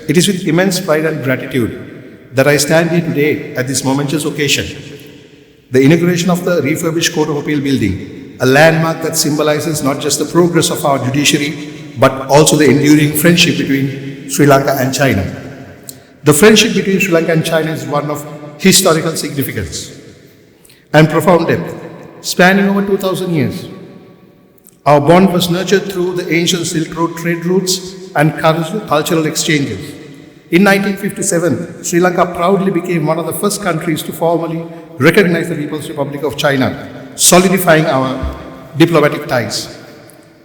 It is with immense pride and gratitude that I stand here today at this momentous occasion, the inauguration of the refurbished Court of Appeal building, a landmark that symbolizes not just the progress of our judiciary, but also the enduring friendship between Sri Lanka and China. The friendship between Sri Lanka and China is one of historical significance and profound depth, spanning over 2,000 years. Our bond was nurtured through the ancient Silk Road trade routes and cultural exchanges. In 1957, Sri Lanka proudly became one of the first countries to formally recognize the People's Republic of China, solidifying our diplomatic ties.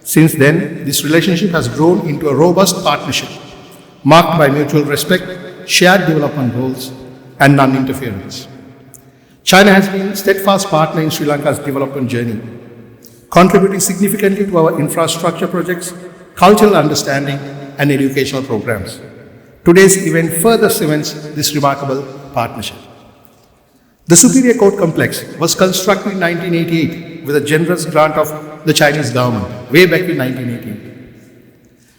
Since then, this relationship has grown into a robust partnership, marked by mutual respect, shared development goals, and non-interference. China has been a steadfast partner in Sri Lanka's development journey, contributing significantly to our infrastructure projects, cultural understanding, and educational programs. Today's event further cements this remarkable partnership. The Superior Court Complex was constructed in 1988 with a generous grant of the Chinese government, way back in 1988.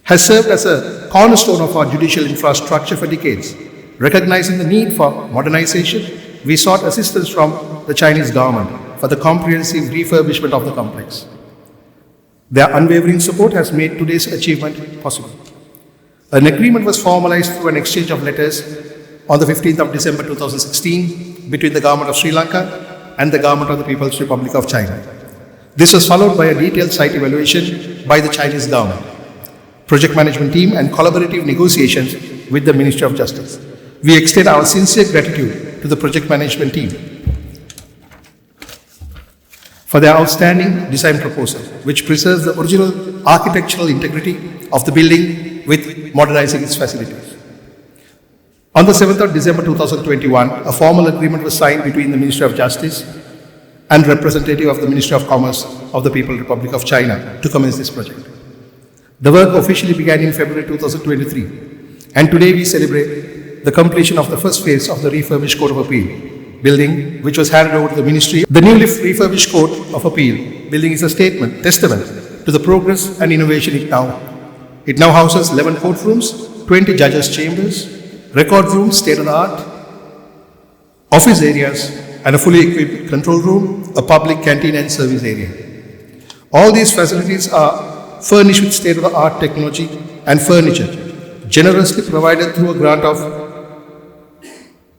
Has served as a cornerstone of our judicial infrastructure for decades. Recognizing the need for modernization, we sought assistance from the Chinese government for the comprehensive refurbishment of the complex. Their unwavering support has made today's achievement possible. An agreement was formalized through an exchange of letters on the 15th of December 2016 between the government of Sri Lanka and the government of the People's Republic of China. This was followed by a detailed site evaluation by the Chinese government, project management team, and collaborative negotiations with the Ministry of Justice. We extend our sincere gratitude to the project management team for their outstanding design proposal, which preserves the original architectural integrity of the building with modernizing its facilities. On the 7th of December 2021, a formal agreement was signed between the Ministry of Justice and representative of the Ministry of Commerce of the People's Republic of China to commence this project. The work officially began in February 2023, and today we celebrate the completion of the first phase of the refurbished Court of Appeal building, which was handed over to the Ministry. The newly refurbished Court of Appeal building is a testament to the progress and innovation it now houses 11 courtrooms, 20 judges' chambers, record rooms, state-of-the-art, office areas, and a fully equipped control room, a public canteen and service area. All these facilities are furnished with state-of-the-art technology and furniture, generously provided through a grant of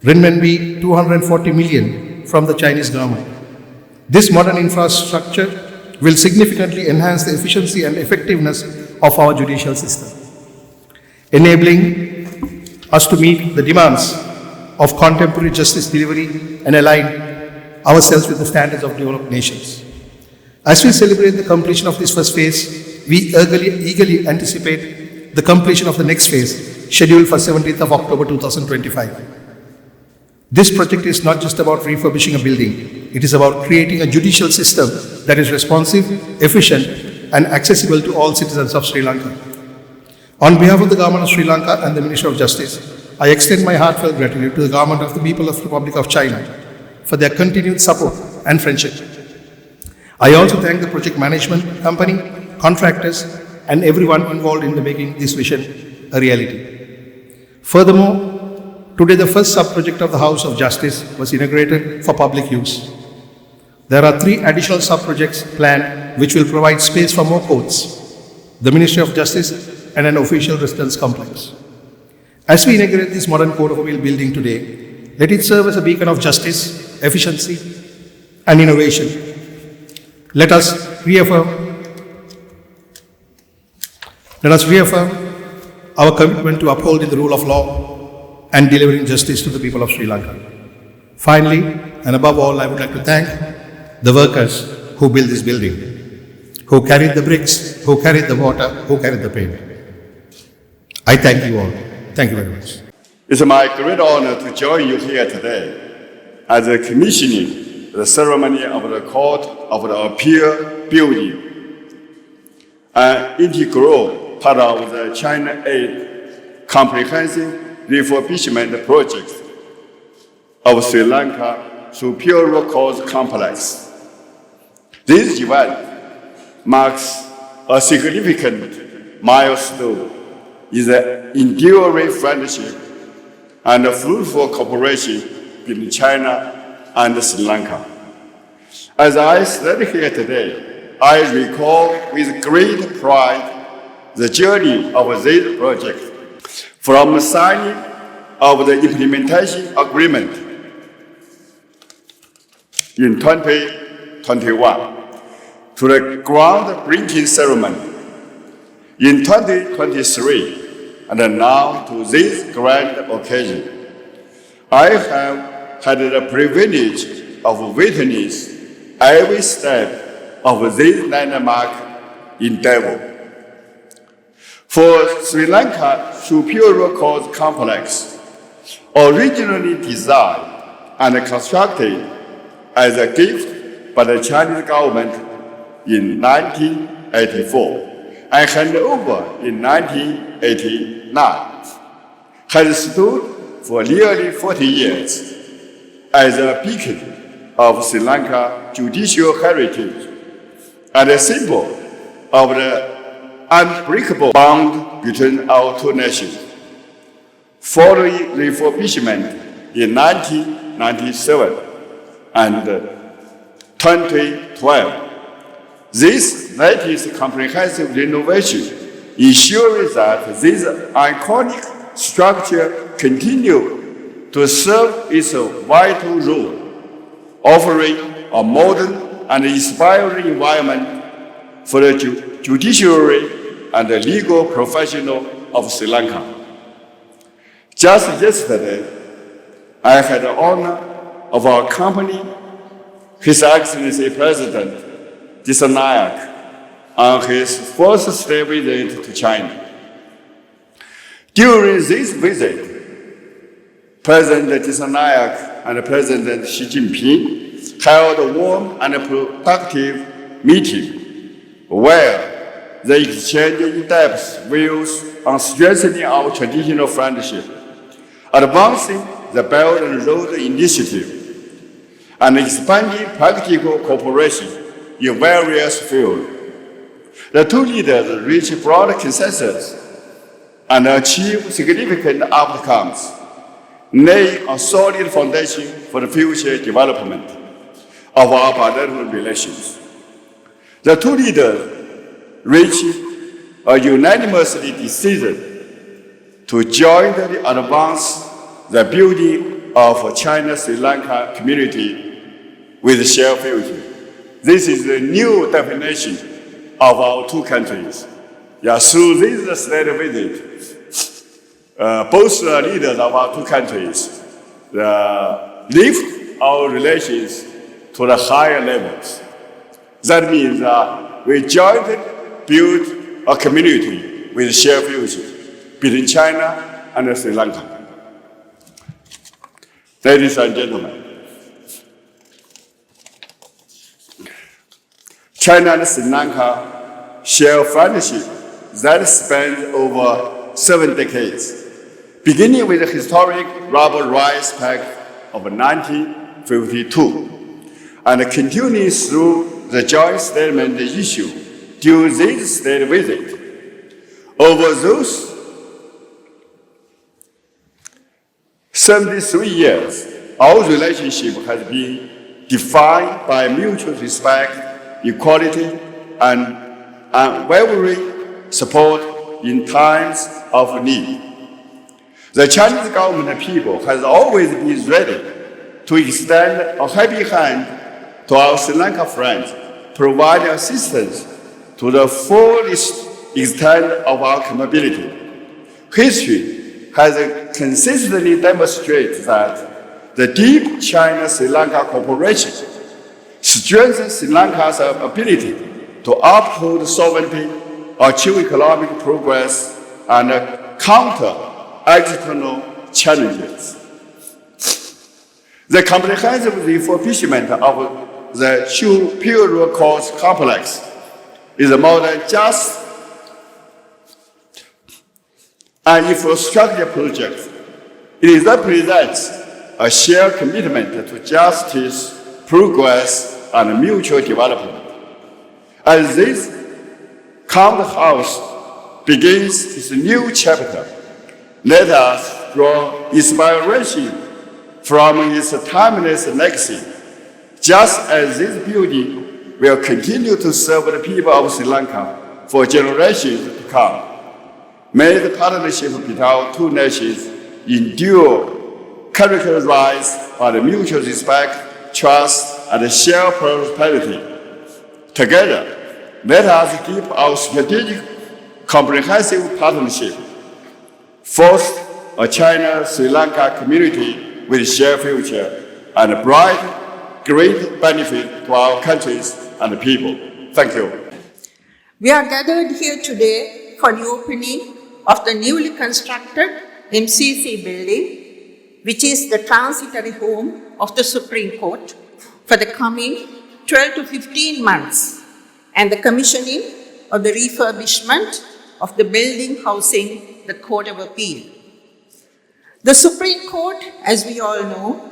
renminbi 240 million from the Chinese government. This modern infrastructure will significantly enhance the efficiency and effectiveness of our judicial system, enabling us to meet the demands of contemporary justice delivery and align ourselves with the standards of developed nations. As we celebrate the completion of this first phase, we eagerly anticipate the completion of the next phase, scheduled for 17th of October 2025. This project is not just about refurbishing a building, it is about creating a judicial system that is responsive, efficient, and accessible to all citizens of Sri Lanka. On behalf of the Government of Sri Lanka and the Ministry of Justice, I extend my heartfelt gratitude to the Government of the People of the Republic of China for their continued support and friendship. I also thank the project management company, contractors, and everyone involved in making this vision a reality. Furthermore, today the first sub-project of the House of Justice was inaugurated for public use. There are 3 additional sub-projects planned which will provide space for more courts, the Ministry of Justice, and an official residence complex. As we inaugurate this modern Court of Appeal building today, let it serve as a beacon of justice, efficiency, and innovation. Let us reaffirm our commitment to upholding the rule of law and delivering justice to the people of Sri Lanka. Finally, and above all, I would like to thank the workers who built this building, who carried the bricks, who carried the water, who carried the paint. I thank you all. Thank you very much. It's my great honor to join you here today as a commissioning the ceremony of the Court of the Appeal building, an integral part of the China Aid Comprehensive Refurbishment Project of Sri Lanka Superior Court Complex. This event marks a significant milestone in the enduring friendship and fruitful cooperation between China and Sri Lanka. As I stand here today, I recall with great pride the journey of this project, from signing of the implementation agreement in 2021 to the groundbreaking ceremony in 2023, and now to this grand occasion. I have had the privilege of witnessing every step of this landmark endeavor. For Sri Lanka Superior Court Complex, originally designed and constructed as a gift by the Chinese government in 1984 and handed over in 1989, has stood for nearly 40 years as a beacon of Sri Lanka judicial heritage and a symbol of the unbreakable bond between our two nations. Following refurbishment in 1997 and 2012, this latest comprehensive renovation ensures that this iconic structure continues to serve its vital role, offering a modern and inspiring environment for the judiciary and the legal professional of Sri Lanka. Just yesterday, I had the honor of accompanying His Excellency President Disanayak on his first state visit to China. During this visit, President Disanayak and President Xi Jinping held a warm and productive meeting where they exchanged in-depth views on strengthening our traditional friendship, advancing the Belt and Road Initiative, and expanding practical cooperation in various fields. The two leaders reached broad consensus and achieved significant outcomes, laying a solid foundation for the future development of our bilateral relations. The two leaders reached a unanimous decision to jointly advance the building of China-Sri Lanka community with shared future. This is the new definition of our two countries. Through this state visit, both leaders of our two countries lift our relations to the higher levels. That means we jointly build a community with shared future between China and Sri Lanka. Ladies and gentlemen, China and Sri Lanka share a friendship that spans over 7 decades, beginning with the historic Rubber Rights Pact of 1952 and continuing through the joint statement issued during this state visit. Over those 73 years, our relationship has been defined by mutual respect, equality, and unwavering support in times of need. The Chinese government and people has always been ready to extend a helping hand to our Sri Lanka friends, providing assistance to the fullest extent of our capability. History has consistently demonstrated that the deep China-Sri Lanka cooperation strengthens Sri Lanka's ability to uphold sovereignty, achieve economic progress, and counter external challenges. The comprehensive refurbishment of the Superior Court Complex is more than just an infrastructure project. It represents a shared commitment to justice, progress, and mutual development. As this Calm House begins its new chapter. Let us draw inspiration from its timeless legacy, just as this building will continue to serve the people of Sri Lanka for generations to come. May the partnership between our two nations endure, characterized by the mutual respect, trust, and shared prosperity. Together, let us deepen our strategic, comprehensive partnership, foster a China-Sri Lanka community with shared future and a bright, great benefit to our countries and people. Thank you. We are gathered here today for the opening of the newly constructed MCC building, which is the transitory home of the Supreme Court for the coming 12 to 15 months, and the commissioning of the refurbishment of the building housing the Court of Appeal. The Supreme Court, as we all know,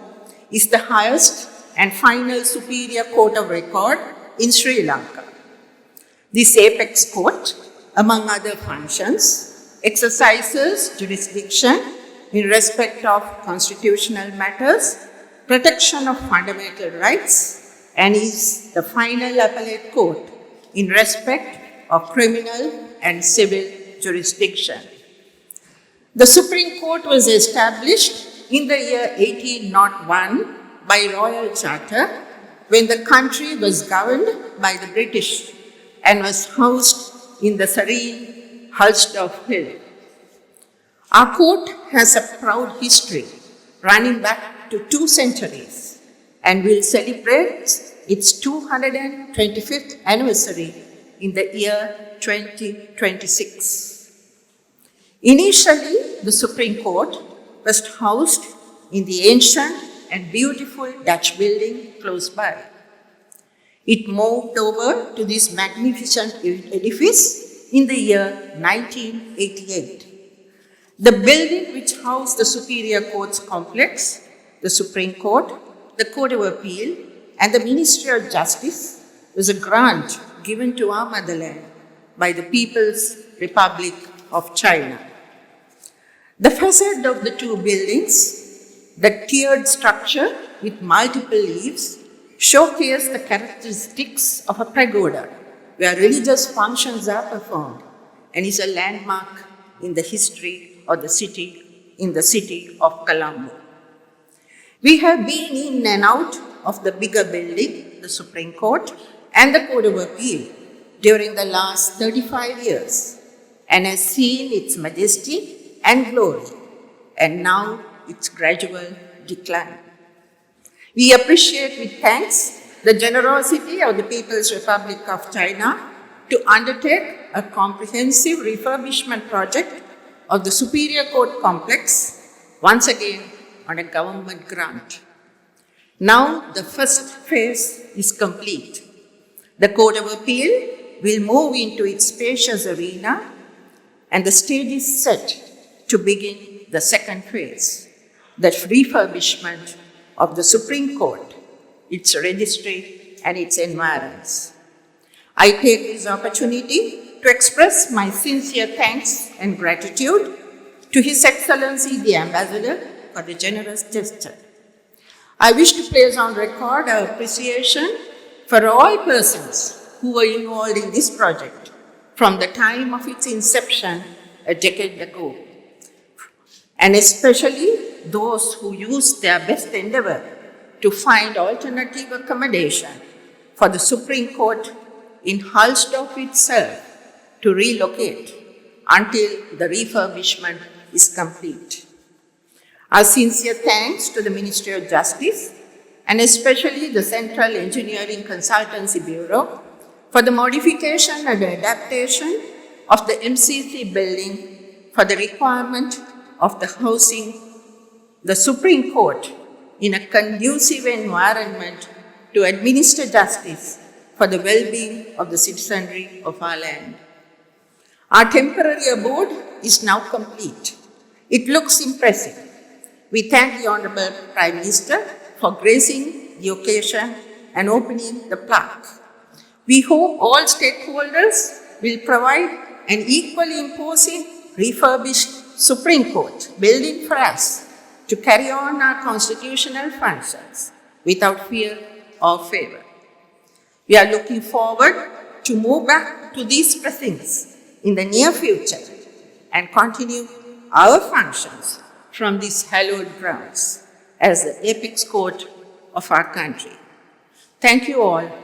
is the highest and final superior court of record in Sri Lanka. This apex court, among other functions, exercises jurisdiction in respect of constitutional matters, protection of fundamental rights, and is the final appellate court in respect of criminal and civil jurisdiction. The Supreme Court was established in the year 1801 by Royal Charter when the country was governed by the British and was housed in the serene Hulsdorf Hill. Our court has a proud history running back to 2 centuries and will celebrate its 225th anniversary in the year 2026. Initially, the Supreme Court was housed in the ancient and beautiful Dutch building close by. It moved over to this magnificent edifice in the year 1988. The building which housed the Superior Courts Complex, the Supreme Court, the Court of Appeal, and the Ministry of Justice was a grant given to our motherland by the People's Republic of China. The facade of the 2 buildings, the tiered structure with multiple leaves, showcase the characteristics of a pagoda where religious functions are performed and is a landmark in the history of the city, in the city of Colombo. We have been in and out of the bigger building, the Supreme Court, and the Court of Appeal during the last 35 years and has seen its majesty and glory, and now its gradual decline. We appreciate with thanks the generosity of the People's Republic of China to undertake a comprehensive refurbishment project of the Superior Court Complex, once again on a government grant. Now the first phase is complete. The Court of Appeal will move into its spacious arena, and the stage is set to begin the second phase, the refurbishment of the Supreme Court, its registry, and its environs. I take this opportunity to express my sincere thanks and gratitude to His Excellency the Ambassador for the generous gesture. I wish to place on record our appreciation for all persons who were involved in this project from the time of its inception a decade ago, and especially those who used their best endeavor to find alternative accommodation for the Supreme Court in Hulsdorf itself to relocate until the refurbishment is complete. Our sincere thanks to the Ministry of Justice and especially the Central Engineering Consultancy Bureau for the modification and adaptation of the MCC building for the requirement of the housing the Supreme Court in a conducive environment to administer justice for the well-being of the citizenry of our land. Our temporary abode is now complete. It looks impressive. We thank the Honorable Prime Minister for gracing the occasion and opening the plaque. We hope all stakeholders will provide an equally imposing refurbished Supreme Court building for us to carry on our constitutional functions without fear or favor. We are looking forward to move back to these precincts in the near future and continue our functions from these hallowed grounds as the apex court of our country. Thank you all